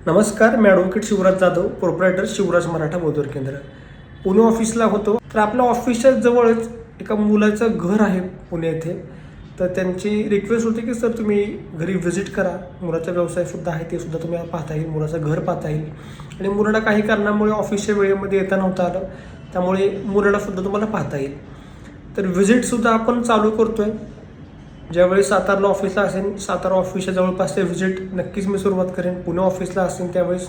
नमस्कार, मी advocate Shivraj Jadhav, proprietor Shivraj Maratha बोधर केंद्र, पुणे ऑफिसला होतो. तर आपल्या ऑफिसच्या जवळच एका मुलाचं घर आहे पुणे येथे. तर त्यांची रिक्वेस्ट होती की सर तुम्ही घरी व्हिजिट करा. मुलाचा व्यवसायसुद्धा आहे, ते सुद्धा तुम्हाला पाहता येईल, मुलाचं घर पाहता येईल. आणि मुलाला काही कारणामुळे ऑफिसच्या वेळेमध्ये येता नव्हतं आलं, त्यामुळे मुलालासुद्धा तुम्हाला पाहता येईल. तर व्हिजिटसुद्धा आपण चालू करतो आहे. ज्यावेळी सातारला ऑफिसला असेल, सातारा ऑफिसच्या जवळपासचे व्हिजिट नक्कीच मी सुरुवात करेन. पुणे ऑफिसला असेल त्यावेळेस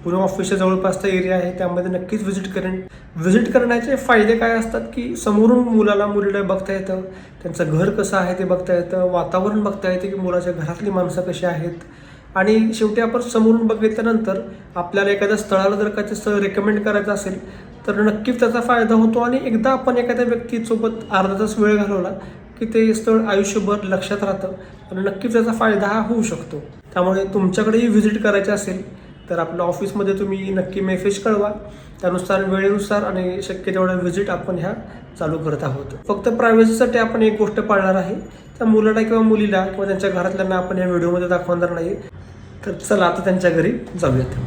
पुणे ऑफिसच्या जवळपासचा एरिया आहे त्यामध्ये नक्कीच व्हिजिट करेन. व्हिजिट करण्याचे फायदे काय असतात की समोरून मुलीला बघता येतं, त्यांचं घर कसं आहे ते बघता येतं, वातावरण बघता येतं की मुलाच्या घरातली माणसं कशी आहेत. आणि शेवटी आपण समोरून बघितल्यानंतर आपल्याला एखाद्या स्थळाला जर का स्थळ रेकमेंड करायचं असेल तर नक्कीच त्याचा फायदा होतो. आणि एकदा आपण एखाद्या व्यक्तीसोबत अर्धा तास वेळ घालवला की ते स्थळ आयुष्यभर लक्षात राहतं आणि नक्कीच त्याचा फायदा हा होऊ शकतो. त्यामुळे तुमच्याकडेही व्हिजिट करायचे असेल तर आपल्या ऑफिसमध्ये तुम्ही नक्की मेसेज कळवा. त्यानुसार वेळेनुसार आणि शक्य तेवढा व्हिजिट आपण ह्या चालू करत आहोत. फक्त प्रायव्हसीसाठी आपण एक गोष्ट पाळणार आहे, त्या मुलाला किंवा मुलीला किंवा त्यांच्या घरातल्यांना आपण या व्हिडिओमध्ये दाखवणार नाही. तर चला आता त्यांच्या घरी जाऊयात.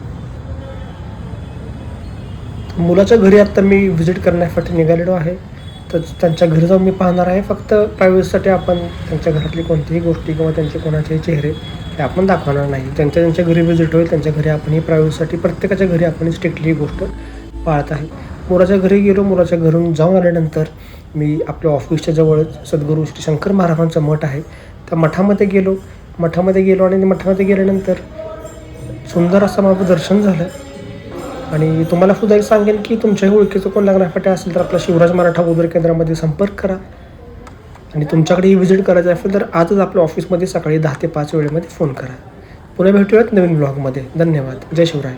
मुलाच्या घरी आता मी व्हिजिट करण्यासाठी निघालेलो आहे. तर त्यांच्या घरी जाऊन मी पाहणार आहे. फक्त प्रायव्हसीसाठी आपण त्यांच्या घरातली कोणतीही गोष्टी किंवा त्यांचे कोणाचेही चेहरे हे आपण दाखवणार नाही. त्यांच्या घरी व्हिजिट होईल, त्यांच्या घरी आपण ही प्रायव्हसीसाठी प्रत्येकाच्या घरी आपण स्ट्रिक्टली ही गोष्ट पाळत आहे. मुलाच्या घरी गेलो. मुलाच्या घरून जाऊन आल्यानंतर मी आपल्या ऑफिसच्या जवळच सद्गुरू श्री शंकर महाराजांचा मठ आहे, त्या मठामध्ये गेलो आणि मठामध्ये गेल्यानंतर सुंदर असं माझं दर्शन झालं. आणि तुम्हाला सुद्धा एक सांगेन की तुमच्याही ओळखीचं कोण लग्नासाठी असेल तर आपला शिवराज मराठा बोधर केंद्रामध्ये संपर्क करा. आणि तुमच्याकडेही व्हिजिट करायचं असेल तर आजच आपल्या ऑफिसमध्ये सकाळी 10 ते 5 वेळेमध्ये फोन करा. पुन्हा भेटूयात नवीन ब्लॉगमध्ये. धन्यवाद. जय शिवराय.